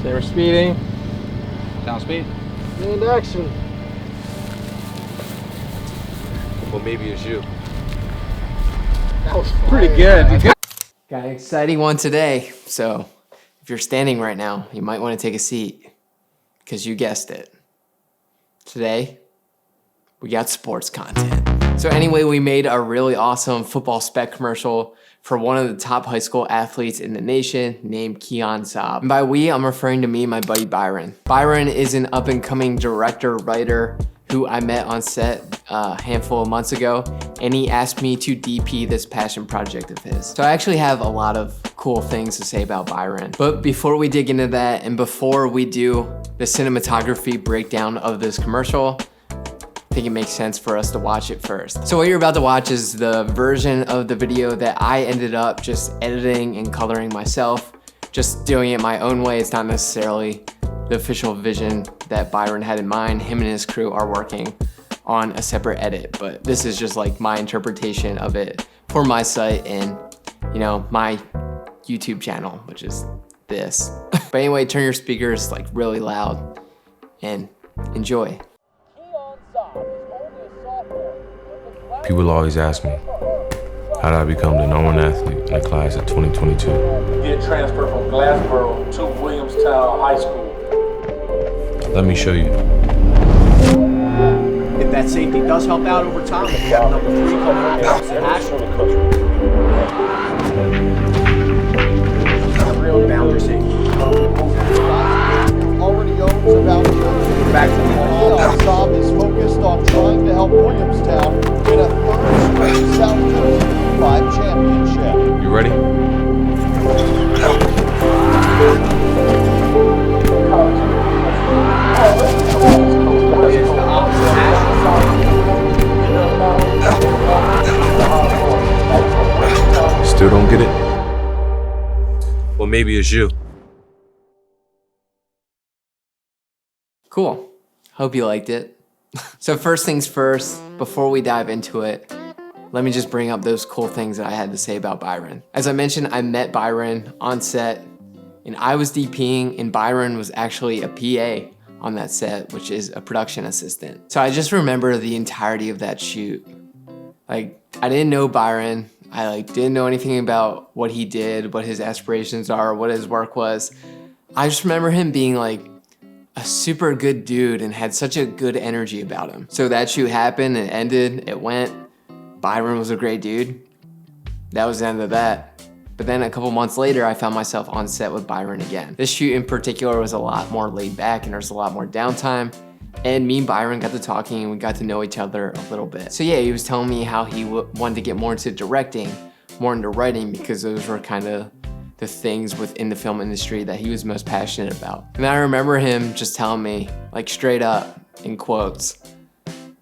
Say we're speeding. Down speed. And action. Well, maybe it's you. That was pretty good. Got an exciting one today. So if you're standing right now, you might want to take a seat because you guessed it. Today, we got sports content. So anyway, we made a really awesome football spec commercial for one of the top high school athletes in the nation named Keon Saab. And by we, I'm referring to me and my buddy Byron. Byron is an up and coming director, writer who I met on set a handful of months ago, and he asked me to DP this passion project of his. So I actually have a lot of cool things to say about Byron. But before we dig into that, and before we do the cinematography breakdown of this commercial, I think it makes sense for us to watch it first. So what you're about to watch is the version of the video that I ended up just editing and coloring myself, just doing it my own way. It's not necessarily the official vision that Byron had in mind. Him and his crew are working on a separate edit, but this is just like my interpretation of it for my site and, you know, my YouTube channel, which is this. But anyway, turn your speakers like really loud and enjoy. People always ask me, how did I become the #1 athlete in the class of 2022? Get transferred from Glassboro to Williamstown High School. Let me show you. If that safety does help out over time, we have number 3 coming up. Real boundary safety. Already owns about Back to the Saab is focused on trying to help Williamstown win a third straight South Jersey 5 championship. You ready? Still don't get it? Well, maybe it's you. Cool. Hope you liked it. So first things first, before we dive into it, let me just bring up those cool things that I had to say about Byron. As I mentioned, I met Byron on set and I was DPing and Byron was actually a PA on that set, which is a production assistant. So I just remember the entirety of that shoot. Like, I didn't know Byron. I didn't know anything about what he did, what his aspirations are, what his work was. I just remember him being like a super good dude and had such a good energy about him. So that shoot happened, it ended, it went. Byron was a great dude. That was the end of that. But then a couple months later, I found myself on set with Byron again. This shoot in particular was a lot more laid back and there was a lot more downtime. And me and Byron got to talking and we got to know each other a little bit. So yeah, he was telling me how he wanted to get more into directing, more into writing, because those were kind of the things within the film industry that he was most passionate about. And I remember him just telling me, like straight up, in quotes,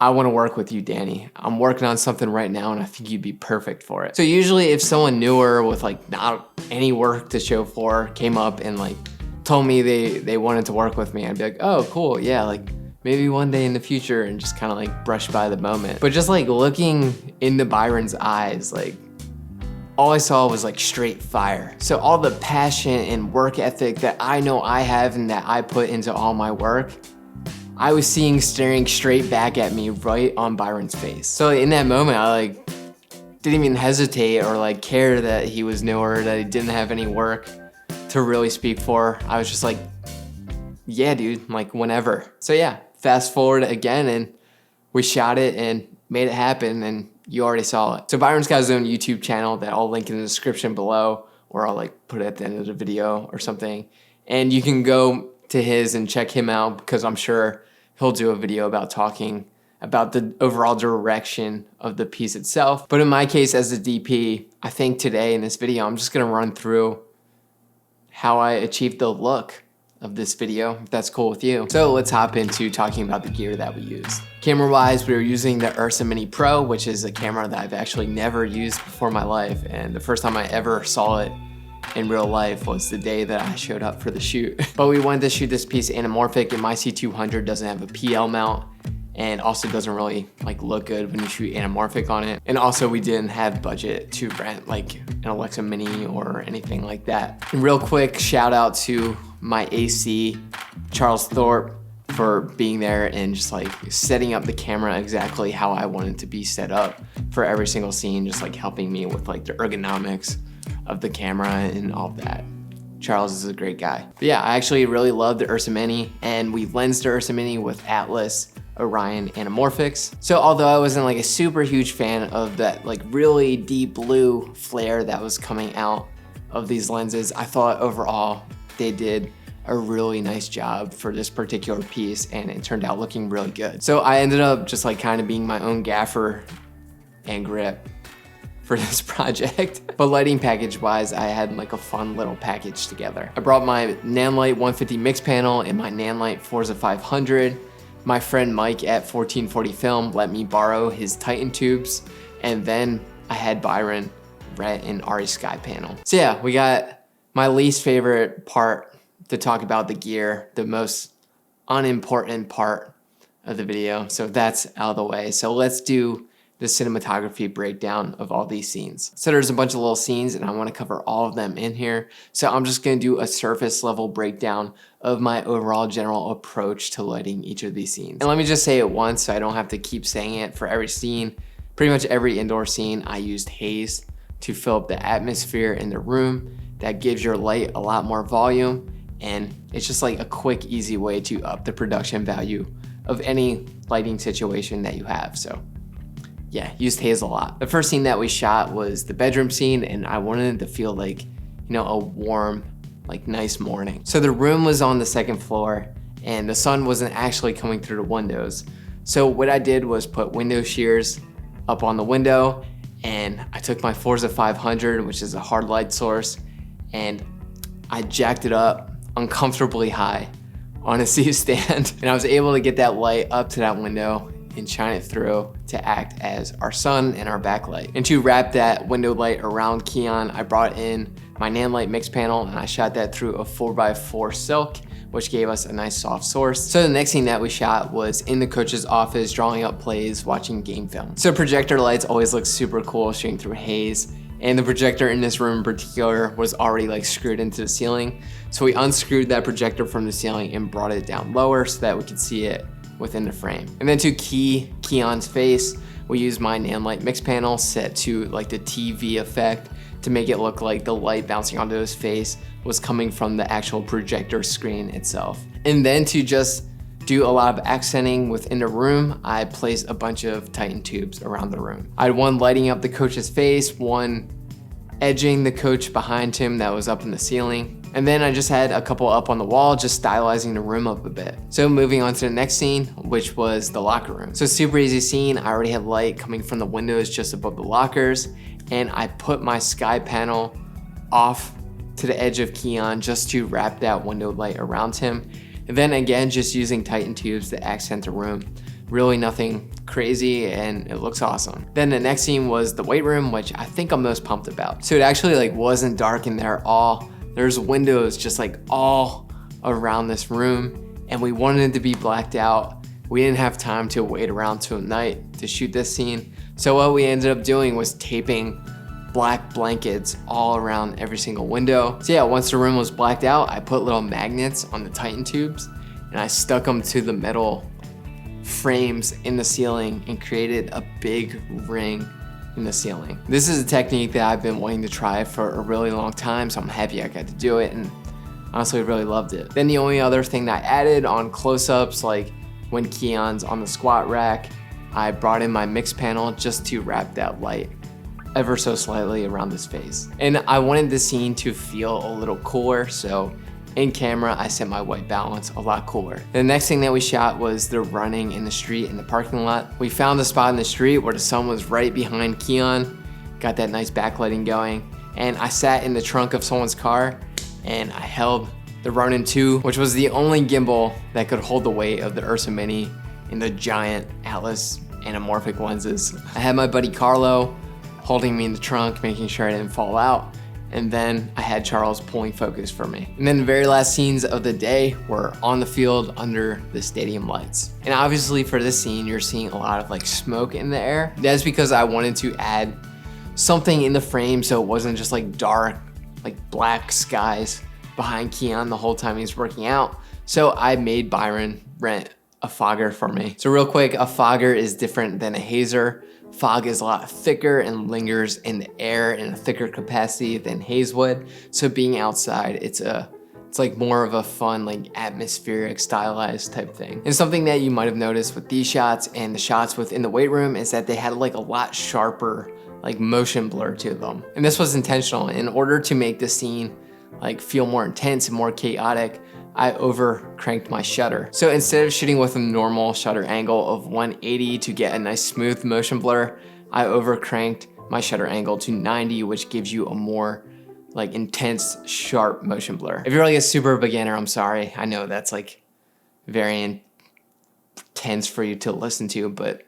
I want to work with you, Danny. I'm working on something right now and I think you'd be perfect for it. So usually if someone newer with like not any work to show for came up and like told me they wanted to work with me, I'd be like, oh, cool, yeah, like maybe one day in the future, and just kind of like brush by the moment. But just like looking into Byron's eyes, like all I saw was like straight fire. So all the passion and work ethic that I know I have and that I put into all my work, I was seeing staring straight back at me right on Byron's face. So in that moment, I like didn't even hesitate or like care that he was newer, that he didn't have any work to really speak for. I was just like, yeah, dude, like whenever. So yeah, fast forward again and we shot it and made it happen and you already saw it. So Byron's got his own YouTube channel that I'll link in the description below, or I'll like put it at the end of the video or something. And you can go to his and check him out because I'm sure he'll do a video about talking about the overall direction of the piece itself. But in my case as the DP, I think today in this video, I'm just gonna run through how I achieved the look of this video, if that's cool with you. So let's hop into talking about the gear that we used. Camera-wise, we were using the Ursa Mini Pro, which is a camera that I've actually never used before in my life. And the first time I ever saw it in real life was the day that I showed up for the shoot. But we wanted to shoot this piece anamorphic, and my C200 doesn't have a PL mount and also doesn't really like look good when you shoot anamorphic on it. And also we didn't have budget to rent like an Alexa Mini or anything like that. And real quick, shout out to my AC, Charles Thorpe, for being there and just like setting up the camera exactly how I wanted to be set up for every single scene, just like helping me with like the ergonomics of the camera and all of that. Charles is a great guy. But yeah, I actually really love the Ursa Mini, and we lensed the Ursa Mini with Atlas Orion anamorphics. So although I wasn't like a super huge fan of that like really deep blue flare that was coming out of these lenses, I thought overall they did a really nice job for this particular piece, and it turned out looking really good. So I ended up just like kind of being my own gaffer and grip for this project. But lighting package wise, I had like a fun little package together. I brought my Nanlite 150 mix panel and my Nanlite Forza 500. My friend Mike at 1440 Film let me borrow his Titan tubes, and then I had Byron rent an Ari Sky panel. So yeah, we got my least favorite part to talk about, the gear, the most unimportant part of the video. So that's out of the way. So let's do the cinematography breakdown of all these scenes. So there's a bunch of little scenes and I want to cover all of them in here. So I'm just going to do a surface level breakdown of my overall general approach to lighting each of these scenes. And let me just say it once so I don't have to keep saying it for every scene. Pretty much every indoor scene, I used haze to fill up the atmosphere in the room. That gives your light a lot more volume, and it's just like a quick, easy way to up the production value of any lighting situation that you have. So yeah, used haze a lot. The first scene that we shot was the bedroom scene, and I wanted it to feel like, you know, a warm, like nice morning. So the room was on the second floor and the sun wasn't actually coming through the windows. So what I did was put window shears up on the window, and I took my Forza 500, which is a hard light source, and I jacked it up uncomfortably high on a C-stand, and I was able to get that light up to that window and shine it through to act as our sun and our backlight. And to wrap that window light around Keon, I brought in my Nanlite mix panel and I shot that through a 4x4 silk, which gave us a nice soft source. So the next scene that we shot was in the coach's office, drawing up plays, watching game film. So projector lights always look super cool shooting through haze, and the projector in this room in particular was already like screwed into the ceiling. So we unscrewed that projector from the ceiling and brought it down lower so that we could see it within the frame. And then to key Keon's face, we used my Nanlite mix panel set to like the TV effect to make it look like the light bouncing onto his face was coming from the actual projector screen itself. And then to just do a lot of accenting within the room, I placed a bunch of Titan tubes around the room. I had one lighting up the coach's face, one edging the coach behind him that was up in the ceiling. And then I just had a couple up on the wall, just stylizing the room up a bit. So moving on to the next scene, which was the locker room. So super easy scene. I already had light coming from the windows just above the lockers, and I put my sky panel off to the edge of Keon just to wrap that window light around him. And then again, just using Titan tubes to accent the room. Really nothing crazy, and it looks awesome. Then the next scene was the weight room, which I think I'm most pumped about. So it actually like wasn't dark in there at all. There's windows just like all around this room, and we wanted it to be blacked out. We didn't have time to wait around till night to shoot this scene. So what we ended up doing was taping black blankets all around every single window. So yeah, once the room was blacked out, I put little magnets on the Titan tubes and I stuck them to the metal frames in the ceiling and created a big ring in the ceiling. This is a technique that I've been wanting to try for a really long time, so I'm happy I got to do it, and honestly really loved it. Then the only other thing that I added on close-ups, like when Keon's on the squat rack, I brought in my mix panel just to wrap that light ever so slightly around his face. And I wanted the scene to feel a little cooler, so in camera, I set my white balance a lot cooler. The next thing that we shot was the running in the street in the parking lot. We found a spot in the street where the sun was right behind Keon, got that nice backlighting going, and I sat in the trunk of someone's car and I held the Ronin 2, which was the only gimbal that could hold the weight of the Ursa Mini in the giant Atlas anamorphic lenses. I had my buddy Carlo holding me in the trunk, making sure I didn't fall out. And then I had Charles pulling focus for me. And then the very last scenes of the day were on the field under the stadium lights. And obviously for this scene, you're seeing a lot of like smoke in the air. That's because I wanted to add something in the frame so it wasn't just like dark, like black skies behind Keon the whole time he's working out. So I made Byron rent a fogger for me. So real quick, a fogger is different than a hazer. Fog is a lot thicker and lingers in the air in a thicker capacity than haze would. So being outside, it's like more of a fun, like atmospheric, stylized type thing. And something that you might have noticed with these shots and the shots within the weight room is that they had like a lot sharper like motion blur to them. And this was intentional. In order to make the scene like feel more intense and more chaotic, I over cranked my shutter. So instead of shooting with a normal shutter angle of 180 to get a nice smooth motion blur, I over cranked my shutter angle to 90, which gives you a more like intense, sharp motion blur. If you're like a super beginner, I'm sorry. I know that's like very intense for you to listen to, but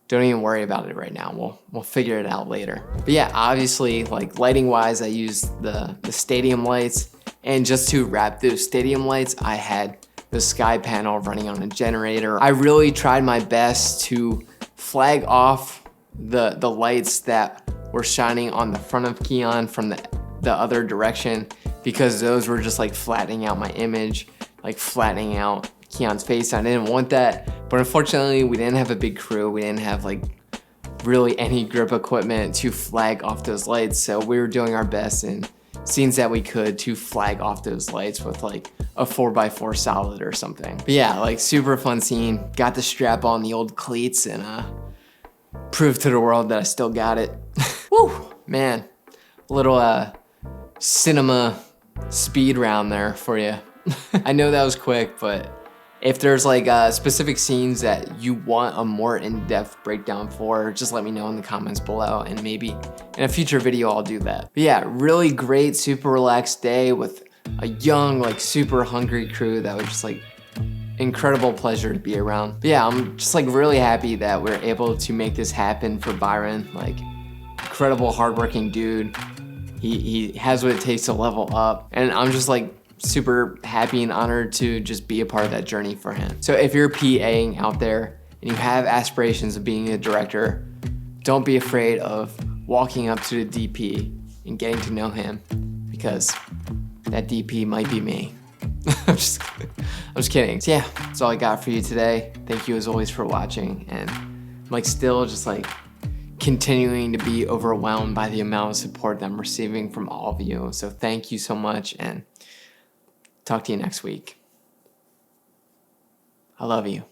don't even worry about it right now. We'll figure it out later. But yeah, obviously like lighting wise, I used the stadium lights, and just to wrap those stadium lights, I had the sky panel running on a generator. I really tried my best to flag off the lights that were shining on the front of Keon from the other direction, because those were just like flattening out my image, like flattening out Keon's face. I didn't want that, but unfortunately we didn't have a big crew. We didn't have like really any grip equipment to flag off those lights. So we were doing our best in scenes that we could to flag off those lights with like a 4x4 solid or something. But yeah, like super fun scene. Got the strap on the old cleats and proved to the world that I still got it. Woo, man, little cinema speed round there for you. I know that was quick, but if there's like specific scenes that you want a more in-depth breakdown for, just let me know in the comments below, and maybe in a future video I'll do that. But yeah, really great, super relaxed day with a young, like super hungry crew that was just like incredible pleasure to be around. But yeah, I'm just like really happy that we're able to make this happen for Byron. Like incredible hardworking dude. He has what it takes to level up, and I'm just like super happy and honored to just be a part of that journey for him. So if you're PAing out there and you have aspirations of being a director, don't be afraid of walking up to the DP and getting to know him, because that DP might be me. I'm just kidding. So yeah, that's all I got for you today. Thank you as always for watching, and I'm like still just like continuing to be overwhelmed by the amount of support that I'm receiving from all of you. So thank you so much, and talk to you next week. I love you.